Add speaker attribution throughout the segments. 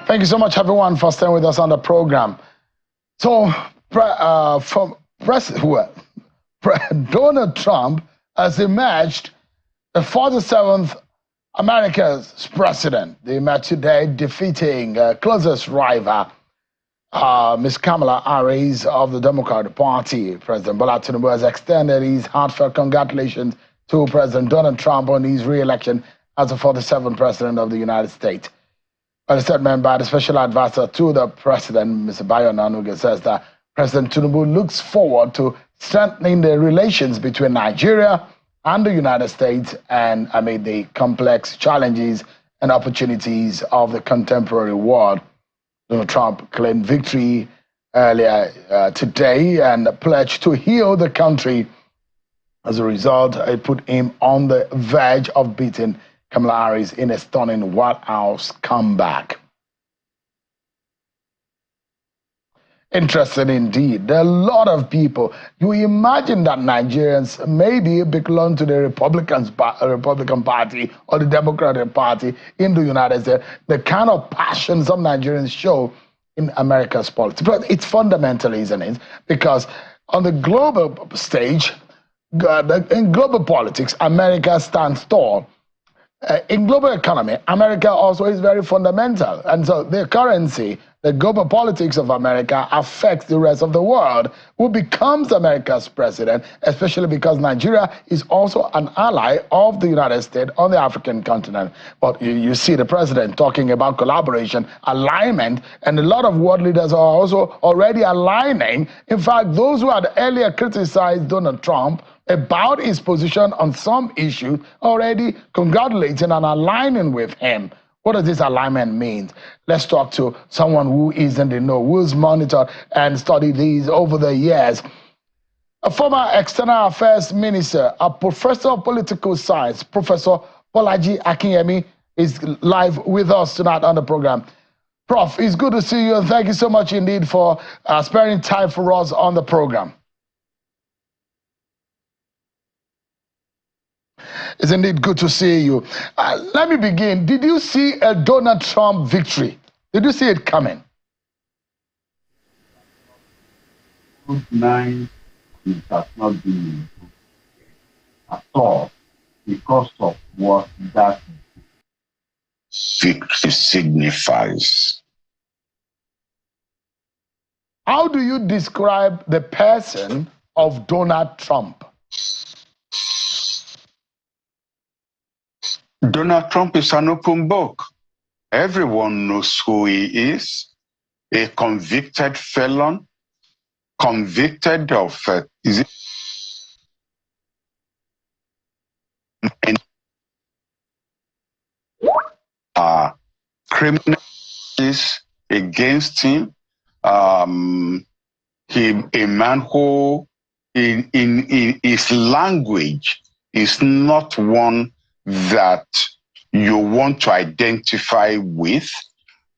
Speaker 1: Thank you so much, everyone, for staying with us on the program. So, Donald Trump has emerged the 47th America's president. They met today, defeating closest rival, Ms. Kamala Harris of the Democratic Party. President Bola Tinubu has extended his heartfelt congratulations to President Donald Trump on his re-election as the 47th president of the United States. A statement by the special advisor to the president, Mr. Bayo Nanuga, says that President Tinubu looks forward to strengthening the relations between Nigeria and the United States and amid the complex challenges and opportunities of the contemporary world. Donald Trump claimed victory earlier today and pledged to heal the country. As a result, it put him on the verge of beating Kamala Harris in a stunning White House comeback. Interesting indeed. There are a lot of people. You imagine that Nigerians maybe belong to the Republican Party or the Democratic Party in the United States. The kind of passion some Nigerians show in America's politics. But it's fundamental, isn't it? Because on the global stage, in global politics, America stands tall. In global economy, America also is very fundamental. And so the currency, the global politics of America affects the rest of the world. Who becomes America's president, especially because Nigeria is also an ally of the United States on the African continent. But you see the president talking about collaboration, alignment, and a lot of world leaders are also already aligning. In fact, those who had earlier criticized Donald Trump about his position on some issues already congratulating and aligning with him. What does this alignment mean? Let's talk to someone who is in the know, who's monitored and studied these over the years. A former External Affairs Minister, a professor of political science, Professor Bolaji Akinyemi, is live with us tonight on the program. Prof, it's good to see you, and thank you so much indeed for sparing time for us on the program. It's indeed good to see you. Let me begin. Did you see a Donald Trump victory? Did you see it coming?
Speaker 2: It has not been at all because of what that victory signifies.
Speaker 1: How do you describe the person of Donald Trump?
Speaker 2: Donald Trump is an open book. Everyone knows who he is. A convicted felon, convicted of criminal against him. A man who, in his language, is not one that you want to identify with.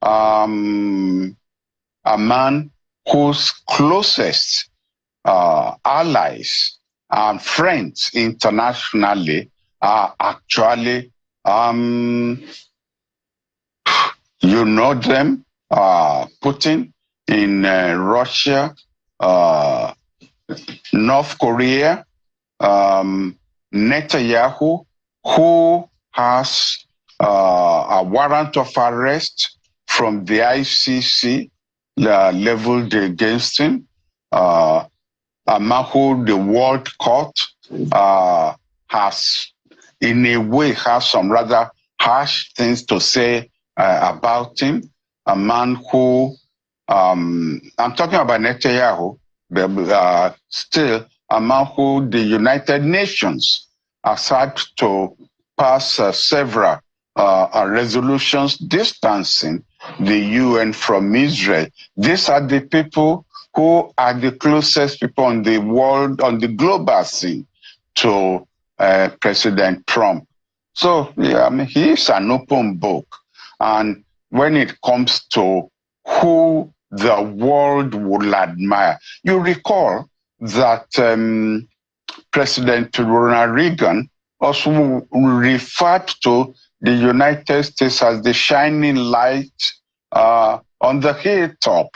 Speaker 2: A man whose closest allies and friends internationally are actually, you know them, Putin in Russia, North Korea, Netanyahu, who has a warrant of arrest from the ICC leveled against him. A man who the World Court has, in a way, has some rather harsh things to say about him. A man who, I'm talking about Netanyahu, but still a man who the United Nations has had to pass several resolutions distancing the UN from Israel. These are the people who are the closest people on the world, on the global scene to President Trump. So, yeah, I mean, he is an open book. And when it comes to who the world will admire, you recall that President Ronald Reagan also referred to the United States as the shining light on the hilltop.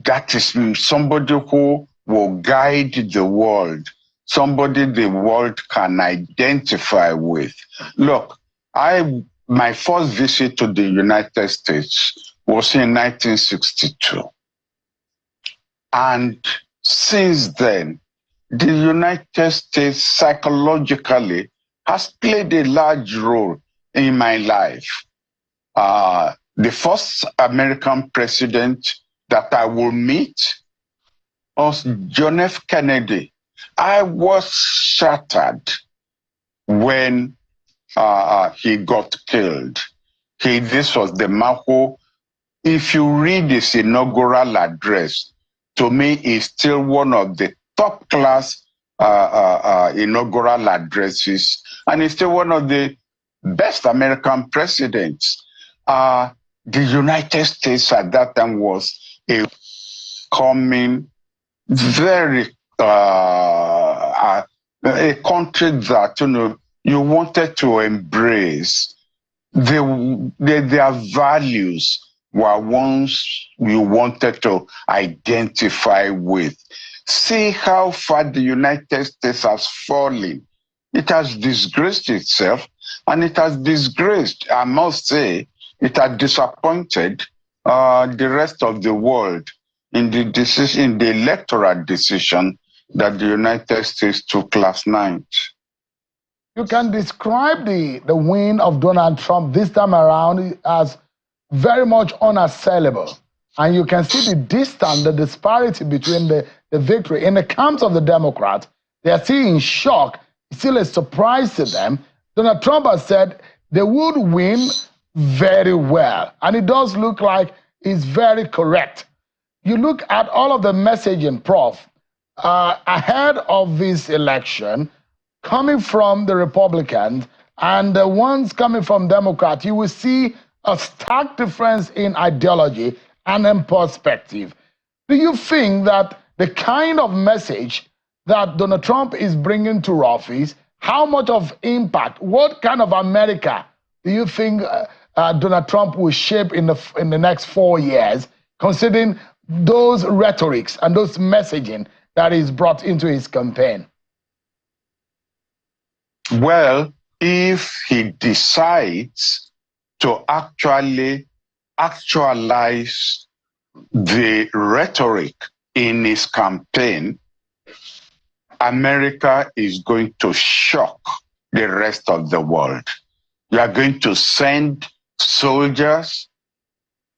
Speaker 2: That is somebody who will guide the world, somebody the world can identify with. Look, my first visit to the United States was in 1962. And since then, the United States psychologically has played a large role in my life. The first American president that I will meet was John F. Kennedy. I was shattered when he got killed. This was the man who, if you read his inaugural address, to me is still one of the top class inaugural addresses, and it's still one of the best American presidents. The United States at that time was a coming very a country that you wanted to embrace. Their values were ones you wanted to identify with. See how far the United States has fallen. It has disgraced itself, and it has disgraced, I must say, it has disappointed the rest of the world in the decision, the electoral decision that the United States took last night.
Speaker 1: You can describe the win of Donald Trump this time around as very much unassailable. And you can see the distance, the disparity between the victory. In the camps of the Democrats, they are still in shock. It's still a surprise to them. Donald Trump has said they would win very well. And it does look like it's very correct. You look at all of the messaging, Prof, ahead of this election, coming from the Republicans and the ones coming from Democrats, you will see a stark difference in ideology and in perspective. Do you think that the kind of message that Donald Trump is bringing to office, how much of impact, what kind of America do you think Donald Trump will shape in the next 4 years, considering those rhetorics and those messaging that is brought into his campaign?
Speaker 2: Well, if he decides to actually actualize the rhetoric in his campaign, America is going to shock the rest of the world. You are going to send soldiers,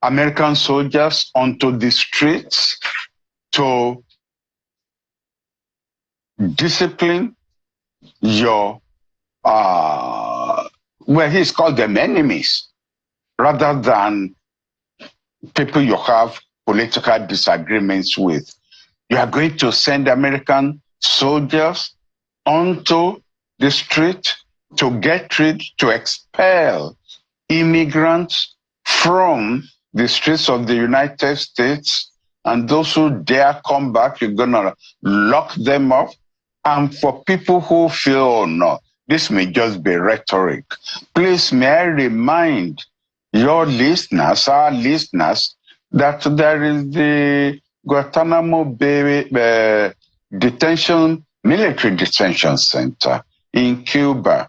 Speaker 2: American soldiers, onto the streets to discipline your he's called them enemies, rather than people you have political disagreements with. You are going to send American soldiers onto the street to get rid, to expel immigrants from the streets of the United States, and those who dare come back, you're going to lock them up. And for people who feel, oh no, this may just be rhetoric, please may I remind your listeners, our listeners, that there is the Guantanamo Bay military detention center in Cuba,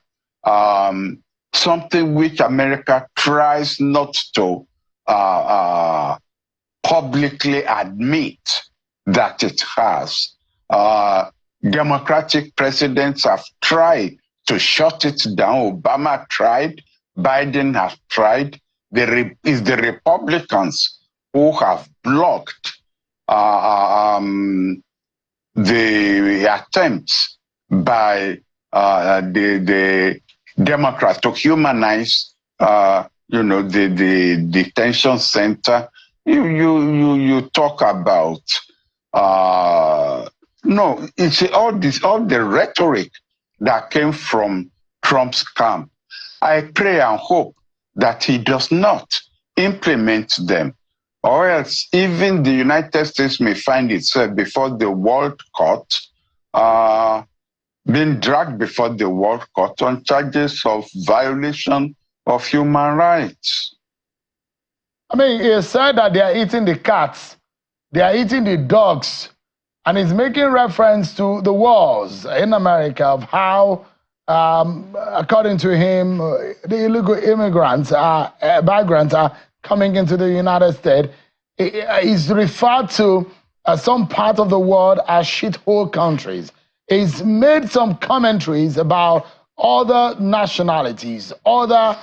Speaker 2: something which America tries not to publicly admit that it has. Democratic presidents have tried to shut it down. Obama tried, Biden has tried. It's the Republicans who have blocked the attempts by the Democrats to humanize, the detention center. You talk about no, it's all the rhetoric that came from Trump's camp. I pray and hope that he does not implement them, or else even the United States may find itself before the World Court, being dragged before the World Court on charges of violation of human rights.
Speaker 1: I mean, he said that they are eating the cats, they are eating the dogs, and he's making reference to the wars in America of how, according to him, the illegal immigrants, migrants are coming into the United States. He's referred to some part of the world as shithole countries. He's made some commentaries about other nationalities, other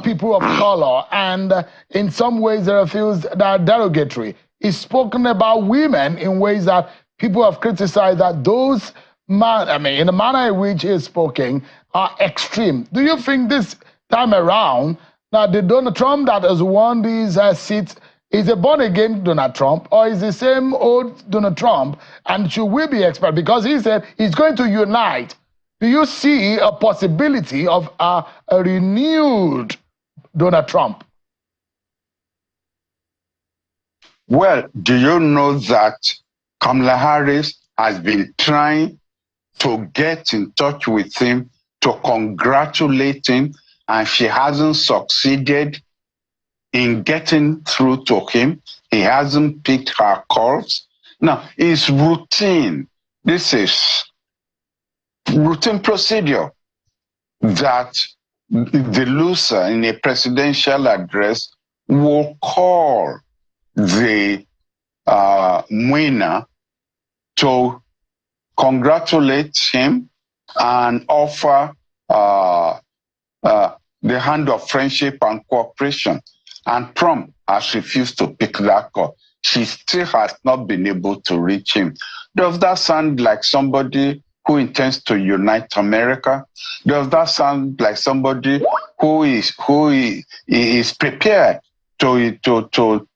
Speaker 1: people of color, and in some ways there are feels that are derogatory. He's spoken about women in ways that people have criticized that those in the manner in which he's spoken are extreme. Do you think this time around that the Donald Trump that has won these seats is a born-again Donald Trump, or is the same old Donald Trump, and should we be expected? Because he said he's going to unite. Do you see a possibility of a renewed Donald Trump?
Speaker 2: Well, do you know that Kamala Harris has been trying to get in touch with him, to congratulate him, and she hasn't succeeded in getting through to him? He hasn't picked her calls. Now, it's routine. This is routine procedure that the loser in a presidential address will call the winner to congratulate him and offer the hand of friendship and cooperation. And Trump has refused to pick that call. She still has not been able to reach him. Does that sound like somebody who intends to unite America? Does that sound like somebody who is prepared to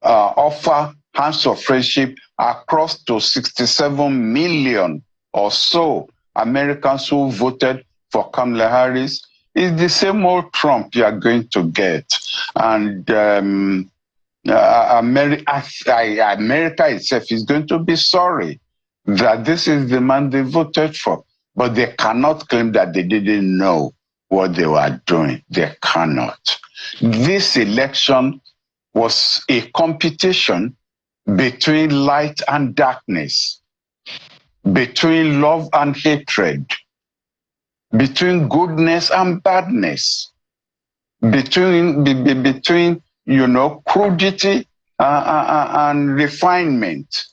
Speaker 2: offer hands of friendship across to 67 million or so Americans who voted for Kamala Harris? It's the same old Trump you are going to get. And America itself is going to be sorry that this is the man they voted for. But they cannot claim that they didn't know what they were doing. They cannot. This election was a competition between light and darkness, between love and hatred, between goodness and badness, between crudity and refinement.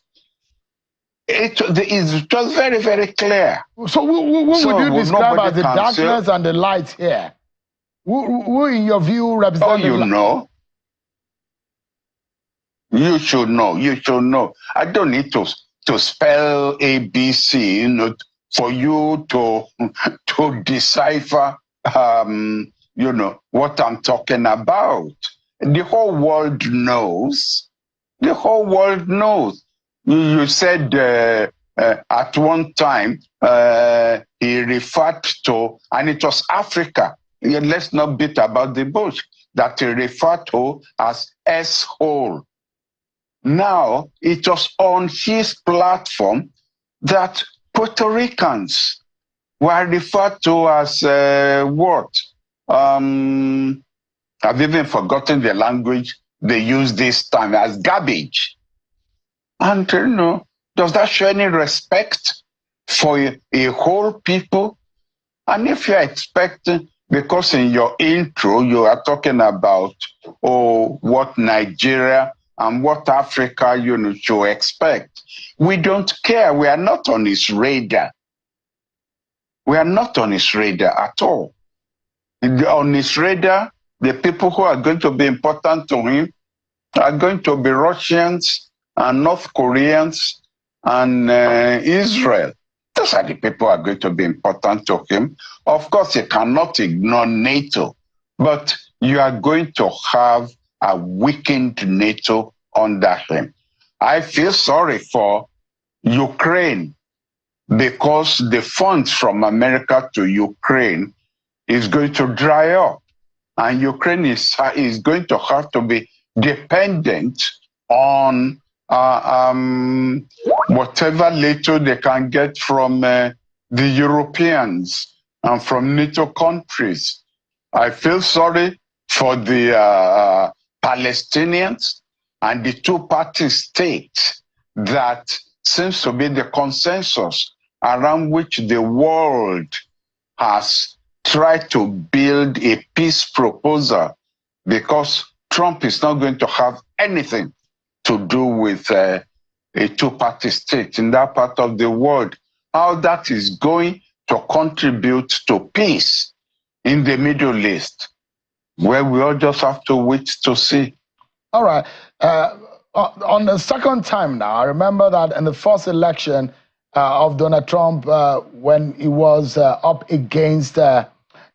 Speaker 2: It was very, very clear.
Speaker 1: So who would you describe as the darkness and the light here? Who in your view represents
Speaker 2: the light? Oh, you know. You should know. You should know. I don't need to spell ABC, for you to decipher, what I'm talking about. The whole world knows. The whole world knows. You said at one time he referred to, and it was Africa. Let's not beat about the bush. That he referred to as S-hole. Now, it was on his platform that Puerto Ricans were referred to as what? I've even forgotten the language they use this time, as garbage. And, does that show any respect for a whole people? And if you're expecting, because in your intro, you are talking about, what Nigeria and what Africa, should expect. We don't care. We are not on his radar. We are not on his radar at all. On his radar, the people who are going to be important to him are going to be Russians and North Koreans and Israel. Those are the people who are going to be important to him. Of course, you cannot ignore NATO, but you are going to have a weakened NATO under him. I feel sorry for Ukraine because the funds from America to Ukraine is going to dry up, and Ukraine is going to have to be dependent on whatever little they can get from the Europeans and from NATO countries. I feel sorry for the Palestinians and the two-party state that seems to be the consensus around which the world has tried to build a peace proposal, because Trump is not going to have anything to do with a two-party state in that part of the world. How that is going to contribute to peace in the Middle East, where we all just have to wait to see.
Speaker 1: All right. On the second time now, I remember that in the first election of Donald Trump, when he was up against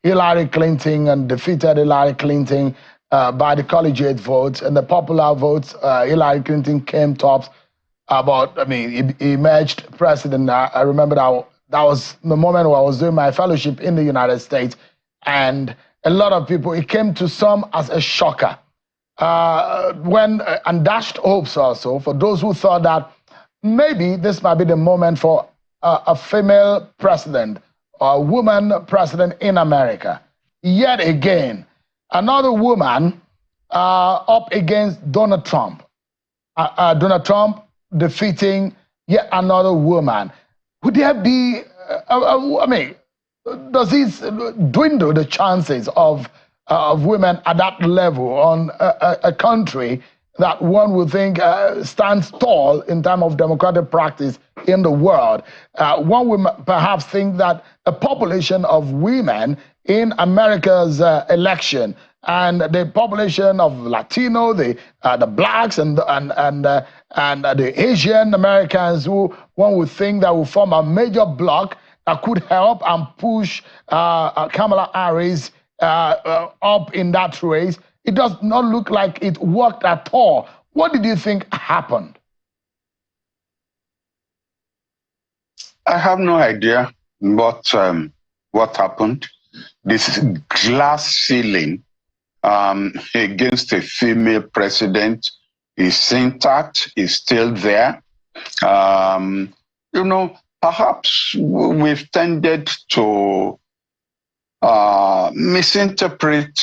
Speaker 1: Hillary Clinton and defeated Hillary Clinton by the collegiate votes and the popular votes, Hillary Clinton came tops. He emerged president. I remember that was the moment where I was doing my fellowship in the United States, and a lot of people, it came to some as a shocker. And dashed hopes also for those who thought that maybe this might be the moment for a female president or a woman president in America. Yet again, another woman up against Donald Trump. Donald Trump defeating yet another woman. Would there be, does this dwindle the chances of women at that level on a country that one would think stands tall in terms of democratic practice in the world? One would perhaps think that a population of women in America's election and the population of Latino, the blacks and the Asian Americans, who one would think that will form a major bloc that could help and push Kamala Harris up in that race. It does not look like it worked at all. What did you think happened?
Speaker 2: I have no idea what happened. This glass ceiling against a female president is intact, is still there. Perhaps we've tended to misinterpret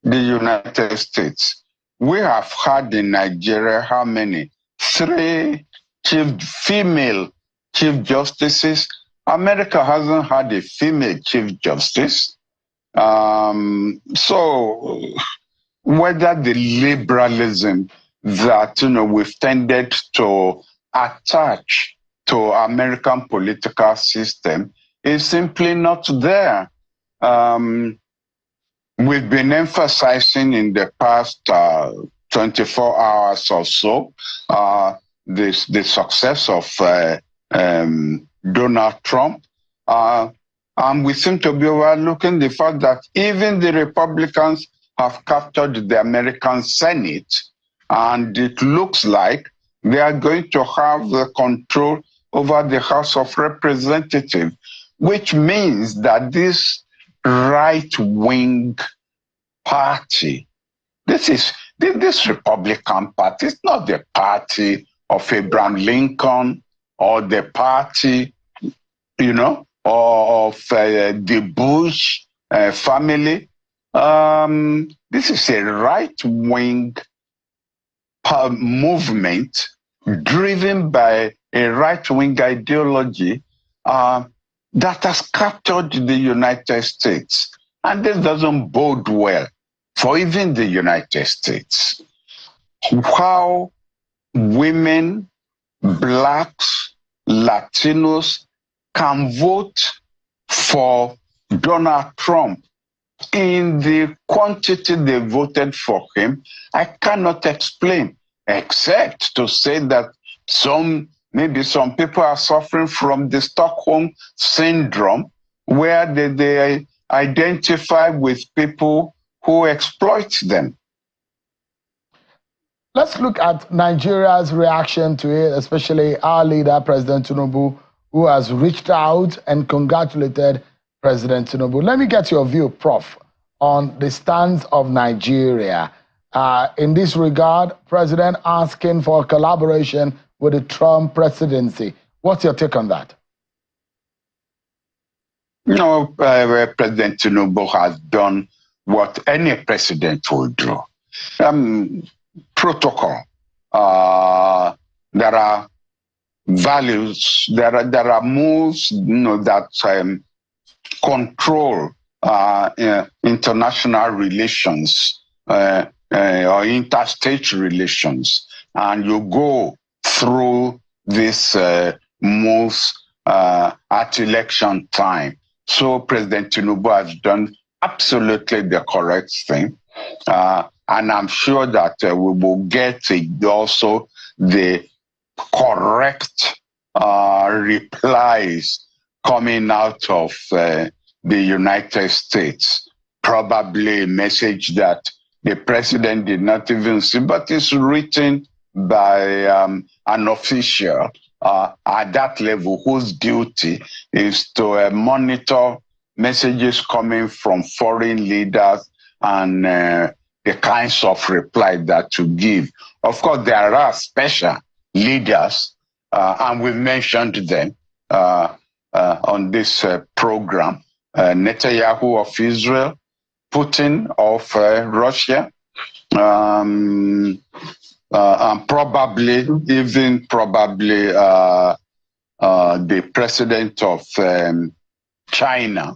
Speaker 2: the United States. We have had in Nigeria how many? 3 female chief justices. America hasn't had a female chief justice. So whether the liberalism that we've tended to attach to American political system is simply not there. We've been emphasizing in the past 24 hours or so the success of Donald Trump. And we seem to be overlooking the fact that even the Republicans have captured the American Senate, and it looks like they are going to have the control over the House of Representatives, which means that this right-wing party, this Republican Party, is not the party of Abraham Lincoln or the party, of the Bush family. This is a right-wing movement driven by a right-wing ideology that has captured the United States. And this doesn't bode well for even the United States. How women, blacks, Latinos can vote for Donald Trump in the quantity they voted for him, I cannot explain, except to say that maybe some people are suffering from the Stockholm syndrome, where they identify with people who exploit them.
Speaker 1: Let's look at Nigeria's reaction to it, especially our leader, President Tinubu, who has reached out and congratulated President Tinubu. Let me get your view, Prof, on the stance of Nigeria. In this regard, President asking for collaboration with the Trump presidency. What's your take on that?
Speaker 2: President Tinubu has done what any president would do. protocol. There are values. There are moves, that control international relations or interstate relations, and you go through these moves at election time. So President Tinubu has done absolutely the correct thing, and I'm sure that we will get also the correct replies coming out of the United States. Probably a message that the president did not even see, but it's written by an official at that level whose duty is to monitor messages coming from foreign leaders and the kinds of reply that to give. Of course, there are special leaders, and we've mentioned them on this program. Netanyahu of Israel, Putin of Russia, and probably the president of China.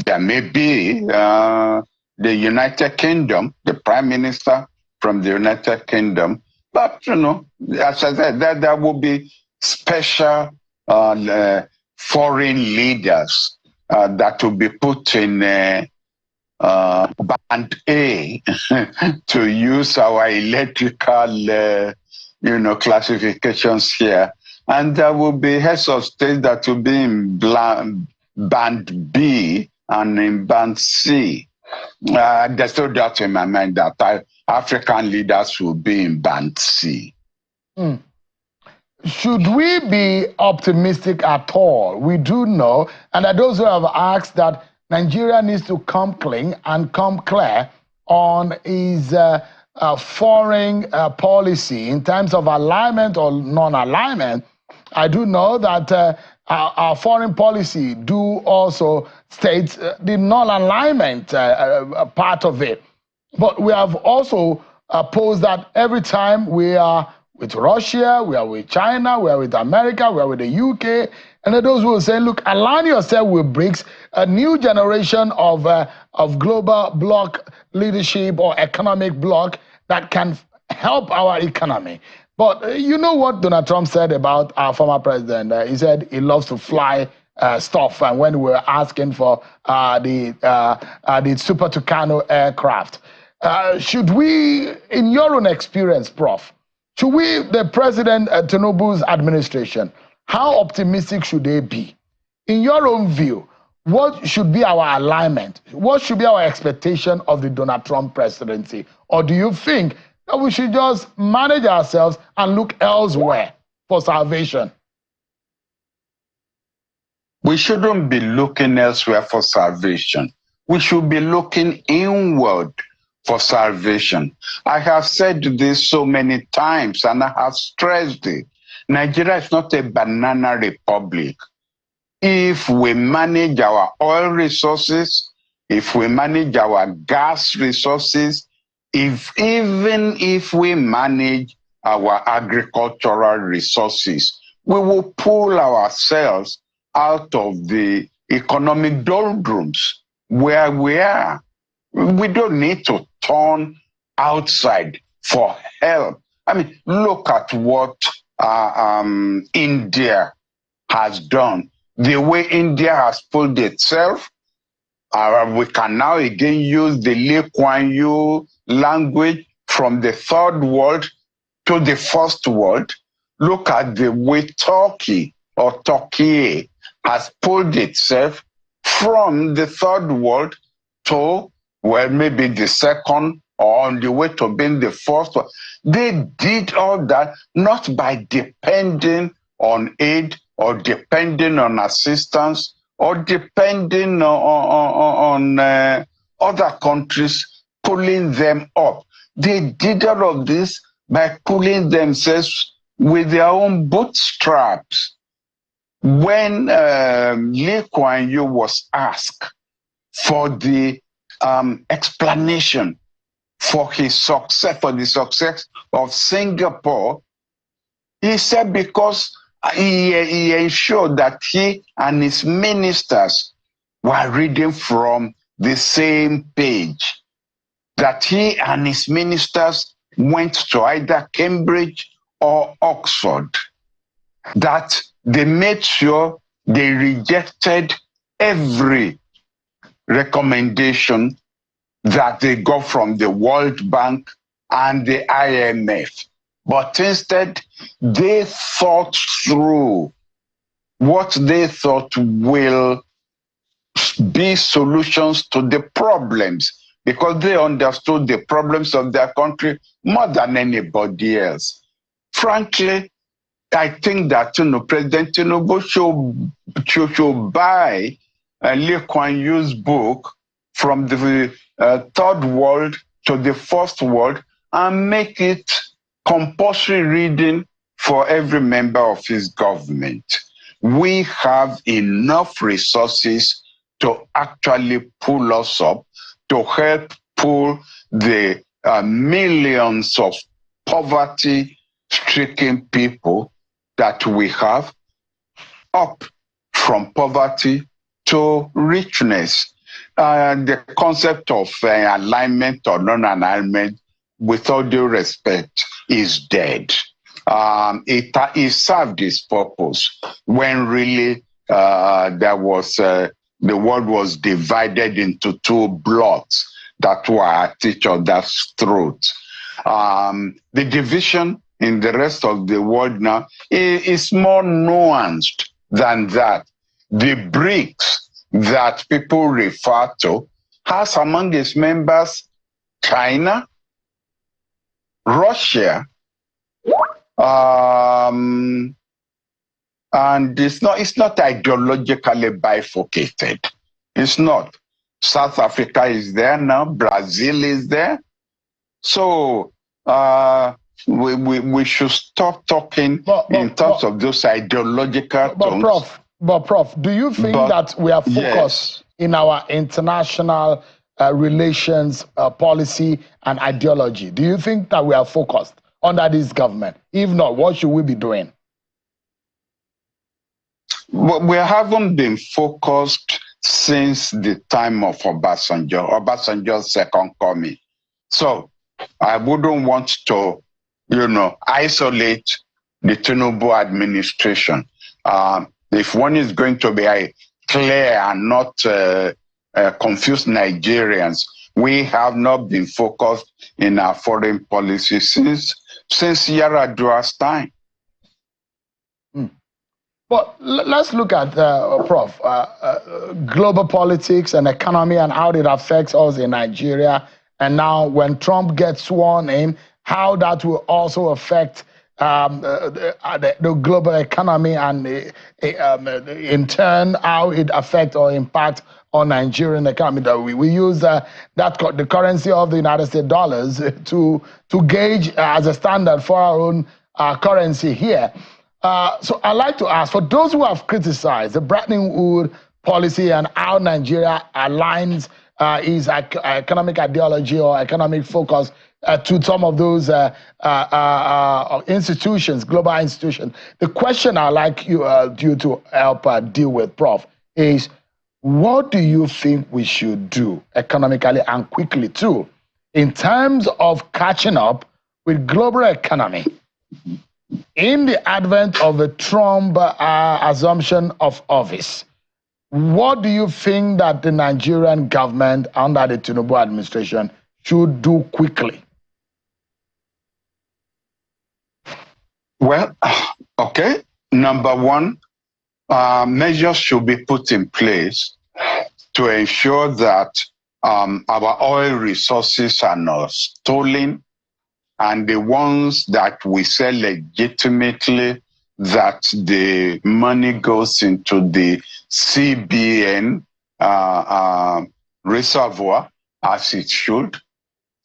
Speaker 2: There may be the United Kingdom, the prime minister from the United Kingdom, but as I said, there will be special foreign leaders that will be put in band A to use our electrical classifications here, and there will be heads of state that will be in band B and in band C. There's no doubt in my mind that African leaders will be in band C.
Speaker 1: Should we be optimistic at all? We do know, and there are those who have asked that Nigeria needs to come clean and come clear on its foreign policy in terms of alignment or non-alignment. I do know that our foreign policy do also state the non-alignment part of it. But we have also posed that every time we are with Russia, we are with China, we are with America, we are with the UK, and then those will say, look, align yourself with BRICS, a new generation of global bloc leadership or economic bloc that can help our economy. But you know what Donald Trump said about our former president? He said he loves to fly stuff, and when we were asking for the Super Tucano aircraft, should we, in your own experience, Prof, should we, the President Tinubu's administration, how optimistic should they be? In your own view, what should be our alignment? What should be our expectation of the Donald Trump presidency? Or do you think that we should just manage ourselves and look elsewhere for salvation?
Speaker 2: We shouldn't be looking elsewhere for salvation. We should be looking inward for salvation. I have said this so many times, and I have stressed it. Nigeria is not a banana republic. If we manage our oil resources, if we manage our gas resources, even if we manage our agricultural resources, we will pull ourselves out of the economic doldrums where we are. We don't need to turn outside for help. I mean, look at what India has done. The way India has pulled itself, we can now again use the Lee Kuan Yew language from the third world to the first world. Look at the way Turkey has pulled itself from the third world to, well, maybe the second, or on the way to being the first one. They did all that not by depending on aid or depending on assistance or depending on other countries pulling them up. They did all of this by pulling themselves with their own bootstraps. When Lee Kuan Yew was asked for the explanation for his success, for the success of Singapore, he said because he ensured that he and his ministers were reading from the same page, that he and his ministers went to either Cambridge or Oxford, that they made sure they rejected every recommendation that they got from the World Bank and the IMF. But instead, they thought through what they thought will be solutions to the problems, because they understood the problems of their country more than anybody else. Frankly, I think that President Tinubu should buy Lee Kuan Yew's book From the Third World to the First World and make it compulsory reading for every member of his government. We have enough resources to actually pull us up, to help pull the millions of poverty-stricken people that we have up from poverty to richness. The concept of alignment or non-alignment, with all due respect, is dead. It served its purpose when really there was the world was divided into two blocks that were at each other's throats. The division in the rest of the world now is more nuanced than that. The BRICS that people refer to has among its members China, Russia, and it's not ideologically bifurcated. It's not. South Africa is there now, Brazil is there. So we should stop talking in terms of those ideological terms.
Speaker 1: But Prof, do you think that we are focused in our international relations policy and ideology? Do you think that we are focused under this government? If not, what should we be doing?
Speaker 2: We haven't been focused since the time of Obasanjo's second coming. So I wouldn't want to, isolate the Tinubu administration. If one is going to be clear and not confuse Nigerians, we have not been focused in our foreign policy since Yar'Adua's time.
Speaker 1: But let's look at, Prof, global politics and economy and how it affects us in Nigeria. And now when Trump gets sworn in, how that will also affect the global economy and in turn, how it affects or impacts on Nigerian economy. We use the currency of the United States dollars to gauge as a standard for our own currency here. So I'd like to ask, for those who have criticized the Bretton Woods policy and how Nigeria aligns its economic ideology or economic focus to some of those institutions, global institutions, the question I'd like you to help deal with, Prof, is what do you think we should do economically and quickly too in terms of catching up with global economy in the advent of the Trump assumption of office? What do you think that the Nigerian government under the Tinubu administration should do quickly?
Speaker 2: Well, okay. Number one, measures should be put in place to ensure that our oil resources are not stolen, and the ones that we sell legitimately, that the money goes into the CBN reservoir as it should.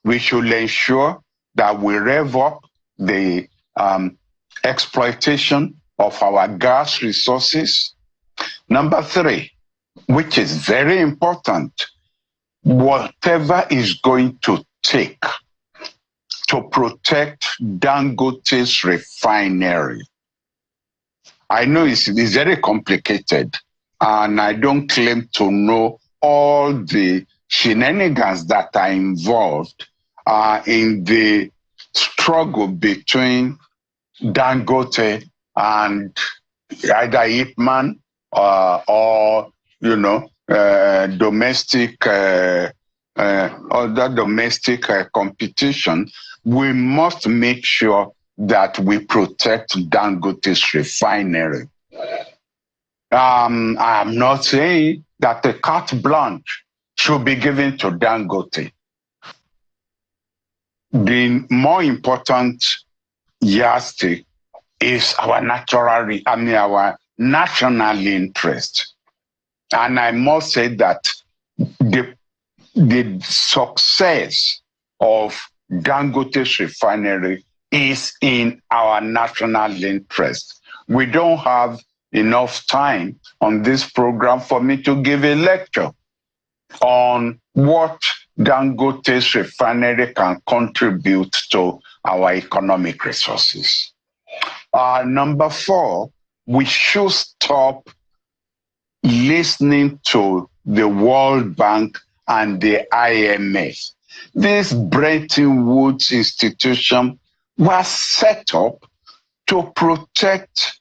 Speaker 2: We should ensure that we rev up the exploitation of our gas resources. Number three, which is very important, whatever is going to take to protect Dangote's refinery. I know it's very complicated, and I don't claim to know all the shenanigans that are involved in the struggle between Dangote and either Ipman or domestic other domestic competition. We must make sure that we protect Dangote's refinery. I'm not saying that the carte blanche should be given to Dangote. The more important yardstick is our our national interest. And I must say that the success of Dangote's refinery is in our national interest. We don't have enough time on this program for me to give a lecture on what Dangote's refinery can contribute to our economic resources. Number 4, we should stop listening to the World Bank and the IMF. This Bretton Woods institution was set up to protect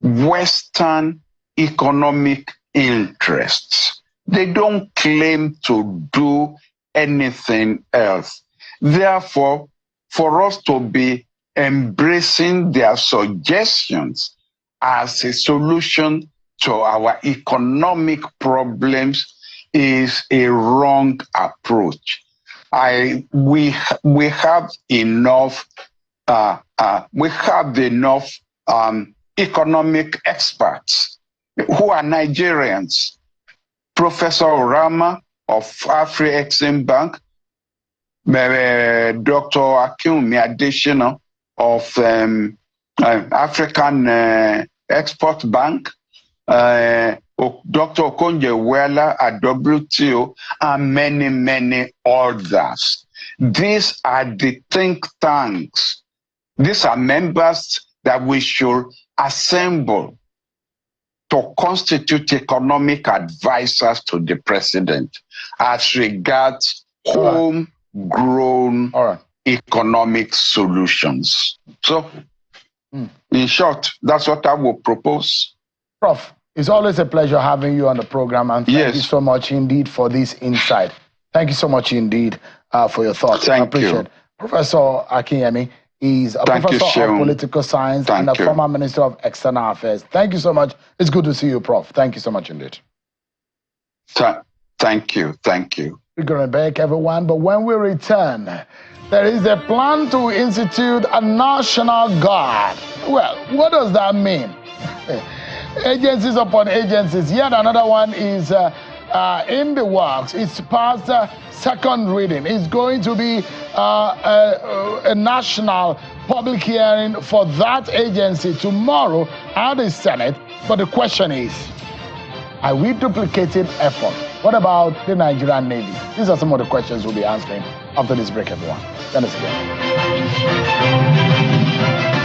Speaker 2: Western economic interests. They don't claim to do anything else. Therefore, for us to be embracing their suggestions as a solution to our economic problems is a wrong approach. We have enough economic experts who are Nigerians. Professor Orama of Afri-Exim Bank, Dr. Akinyemi of African Export Bank, Dr. Okonjo-Iweala at WTO, and many, many others. These are the think tanks. These are members that we should assemble to constitute economic advisors to the president as regards homegrown economic solutions. So, in short, that's what I will propose.
Speaker 1: Prof, it's always a pleasure having you on the program, and thank you so much indeed for this insight. Thank you so much indeed for your thoughts. I appreciate it. Professor Akinyemi is a professor of political science and a former Minister of External Affairs. Thank you so much. It's good to see you, Prof. Thank you so much indeed.
Speaker 2: Thank you. Thank you.
Speaker 1: We're going to break, everyone, but when we return, there is a plan to institute a national guard. Well, what does that mean? Agencies upon agencies. Yet another one is in the works. It's past second reading. It's going to be a national public hearing for that agency tomorrow at the Senate. But the question is, are we duplicating effort? What about the Nigerian Navy? These are some of the questions we'll be answering after this break, everyone. Join us again.